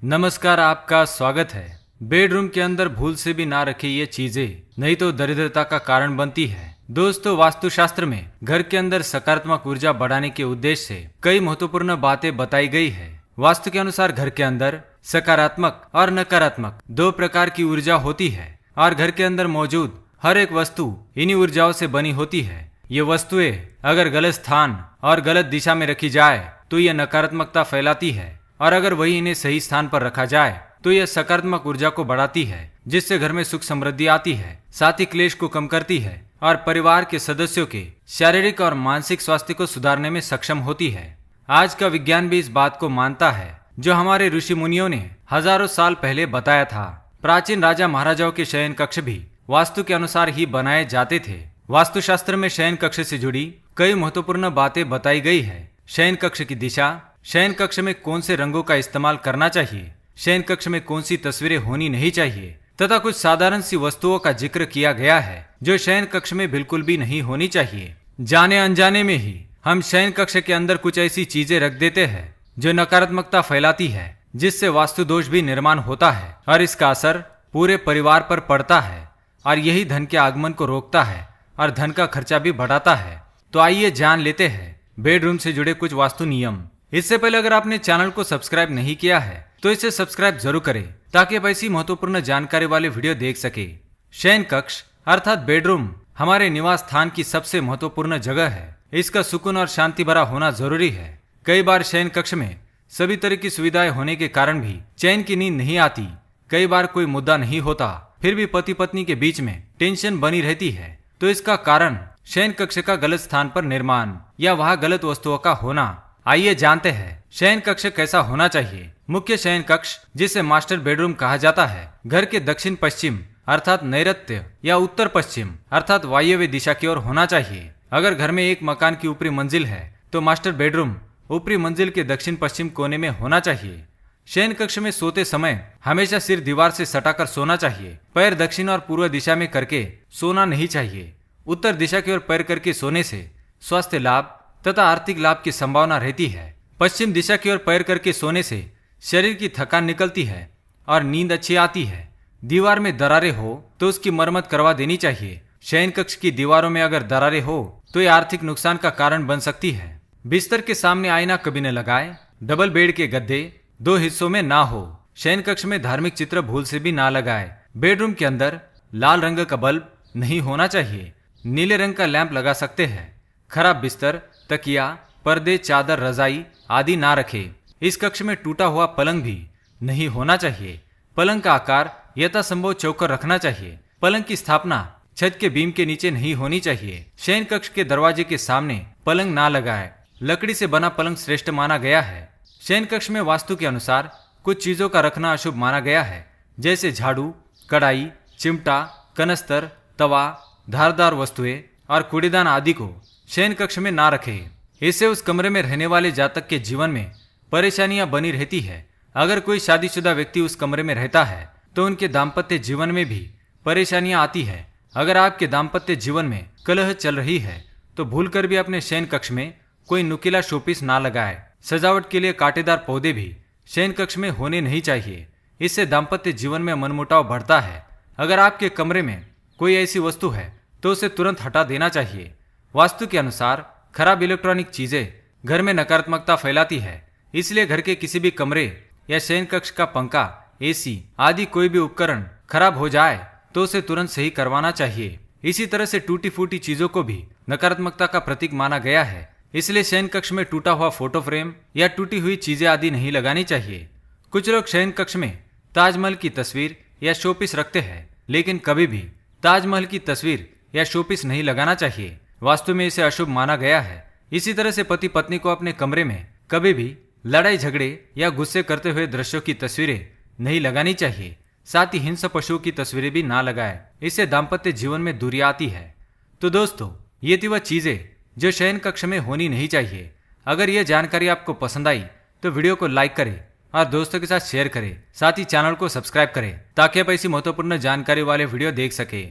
नमस्कार, आपका स्वागत है। बेडरूम के अंदर भूल से भी ना रखी ये चीजें, नहीं तो दरिद्रता का कारण बनती है। दोस्तों, वास्तुशास्त्र में घर के अंदर सकारात्मक ऊर्जा बढ़ाने के उद्देश्य से कई महत्वपूर्ण बातें बताई गई है। वास्तु के अनुसार घर के अंदर सकारात्मक और नकारात्मक दो प्रकार की ऊर्जा होती है और घर के अंदर मौजूद हर एक वस्तु इन्हीं ऊर्जाओं से बनी होती है। ये वस्तुएं अगर गलत स्थान और गलत दिशा में रखी जाए तो ये नकारात्मकता फैलाती है, और अगर वही इन्हें सही स्थान पर रखा जाए तो यह सकारात्मक ऊर्जा को बढ़ाती है, जिससे घर में सुख समृद्धि आती है, साथ ही क्लेश को कम करती है और परिवार के सदस्यों के शारीरिक और मानसिक स्वास्थ्य को सुधारने में सक्षम होती है। आज का विज्ञान भी इस बात को मानता है जो हमारे ऋषि मुनियों ने हजारों साल पहले बताया था। प्राचीन राजा महाराजाओं के शयन कक्ष भी वास्तु के अनुसार ही बनाए जाते थे। वास्तुशास्त्र में शयन कक्ष से जुड़ी कई महत्वपूर्ण बातें बताई गई है। शयन कक्ष की दिशा, शयन कक्ष में कौन से रंगों का इस्तेमाल करना चाहिए, शयन कक्ष में कौन सी तस्वीरें होनी नहीं चाहिए, तथा कुछ साधारण सी वस्तुओं का जिक्र किया गया है जो शयन कक्ष में बिल्कुल भी नहीं होनी चाहिए। जाने अनजाने में ही हम शयन कक्ष के अंदर कुछ ऐसी चीजें रख देते हैं जो नकारात्मकता फैलाती है, जिससे वास्तु दोष भी निर्माण होता है और इसका असर पूरे परिवार पर पड़ता है और यही धन के आगमन को रोकता है और धन का खर्चा भी बढ़ाता है। तो आइए जान लेते हैं बेडरूम से जुड़े कुछ वास्तु नियम। इससे पहले अगर आपने चैनल को सब्सक्राइब नहीं किया है तो इसे सब्सक्राइब जरूर करें ताकि आप ऐसी महत्वपूर्ण जानकारी वाले वीडियो देख सके। शयन कक्ष अर्थात बेडरूम हमारे निवास स्थान की सबसे महत्वपूर्ण जगह है। इसका सुकून और शांति भरा होना जरूरी है। कई बार शयन कक्ष में सभी तरह की सुविधाएं होने के कारण भी चैन की नींद नहीं आती। कई बार कोई मुद्दा नहीं होता, फिर भी पति पत्नी के बीच में टेंशन बनी रहती है। तो इसका कारण शयन कक्ष का गलत स्थान पर निर्माण या वहाँ गलत वस्तुओं का होना। आइए जानते हैं शयन कक्ष कैसा होना चाहिए। मुख्य शयन कक्ष, जिसे मास्टर बेडरूम कहा जाता है, घर के दक्षिण पश्चिम अर्थात नैऋत्य या उत्तर पश्चिम अर्थात वायव्य दिशा की ओर होना चाहिए। अगर घर में एक मकान की ऊपरी मंजिल है तो मास्टर बेडरूम ऊपरी मंजिल के दक्षिण पश्चिम कोने में होना चाहिए। शयन कक्ष में सोते समय हमेशा सिर दीवार से सटाकर सोना चाहिए। पैर दक्षिण और पूर्व दिशा में करके सोना नहीं चाहिए। उत्तर दिशा की ओर पैर करके सोने से स्वास्थ्य लाभ तथा आर्थिक लाभ की संभावना रहती है। पश्चिम दिशा की ओर पैर करके सोने से शरीर की थकान निकलती है और नींद अच्छी आती है। दीवार में दरारें हो तो उसकी मरम्मत करवा देनी चाहिए। शयन कक्ष की दीवारों में अगर दरारें हो तो यह आर्थिक नुकसान का कारण बन सकती है। बिस्तर के सामने आईना कभी न लगाए। डबल बेड के गद्दे दो हिस्सों में ना हो। शयन कक्ष में धार्मिक चित्र भूल से भी ना लगाए। बेडरूम के अंदर लाल रंग का बल्ब नहीं होना चाहिए। नीले रंग का लैंप लगा सकते हैं। खराब बिस्तर, तकिया, पर्दे, चादर, रजाई आदि ना रखे। इस कक्ष में टूटा हुआ पलंग भी नहीं होना चाहिए। पलंग का आकार यथासंभव चौकर रखना चाहिए। पलंग की स्थापना छत के बीम के नीचे नहीं होनी चाहिए। शयन कक्ष के दरवाजे के सामने पलंग ना लगाए। लकड़ी से बना पलंग श्रेष्ठ माना गया है। शयन कक्ष में वास्तु के अनुसार कुछ चीजों का रखना अशुभ माना गया है, जैसे झाड़ू, कढ़ाई, चिमटा, कनस्तर, तवा, धारदार वस्तुएं और कूड़ेदान आदि को शयन कक्ष में ना रखें। इससे उस कमरे में रहने वाले जातक के जीवन में परेशानियां बनी रहती है। अगर कोई शादीशुदा व्यक्ति उस कमरे में रहता है तो उनके दाम्पत्य जीवन में भी परेशानियां आती है। अगर आपके दाम्पत्य जीवन में कलह चल रही है तो भूलकर भी अपने शयन कक्ष में कोई नुकीला शोपीस ना लगाए। सजावट के लिए कांटेदार पौधे भी शयन कक्ष में होने नहीं चाहिए। इससे दाम्पत्य जीवन में मनमुटाव बढ़ता है। अगर आपके कमरे में कोई ऐसी वस्तु है तो उसे तुरंत हटा देना चाहिए। वास्तु के अनुसार खराब इलेक्ट्रॉनिक चीजें घर में नकारात्मकता फैलाती है। इसलिए घर के किसी भी कमरे या शयन कक्ष का पंखा, एसी आदि कोई भी उपकरण खराब हो जाए तो उसे तुरंत सही करवाना चाहिए। इसी तरह से टूटी फूटी चीजों को भी नकारात्मकता का प्रतीक माना गया है। इसलिए शयन कक्ष में टूटा हुआ फोटो फ्रेम या टूटी हुई चीजें आदि नहीं लगानी चाहिए। कुछ लोग शयन कक्ष में ताजमहल की तस्वीर या शोपीस रखते हैं, लेकिन कभी भी ताजमहल की तस्वीर या शोपीस नहीं लगाना चाहिए। वास्तु में इसे अशुभ माना गया है। इसी तरह से पति पत्नी को अपने कमरे में कभी भी लड़ाई झगड़े या गुस्से करते हुए दृश्यों की तस्वीरें नहीं लगानी चाहिए। साथ ही हिंस्र पशुओं की तस्वीरें भी ना लगाए। इससे दाम्पत्य जीवन में दूरी आती है। तो दोस्तों, ये थी वह चीजें जो शयन कक्ष में होनी नहीं चाहिए। अगर यह जानकारी आपको पसंद आई तो वीडियो को लाइक करें और दोस्तों के साथ शेयर करें। साथ ही चैनल को सब्सक्राइब करें ताकि आप ऐसी महत्वपूर्ण जानकारी वाले वीडियो देख सके।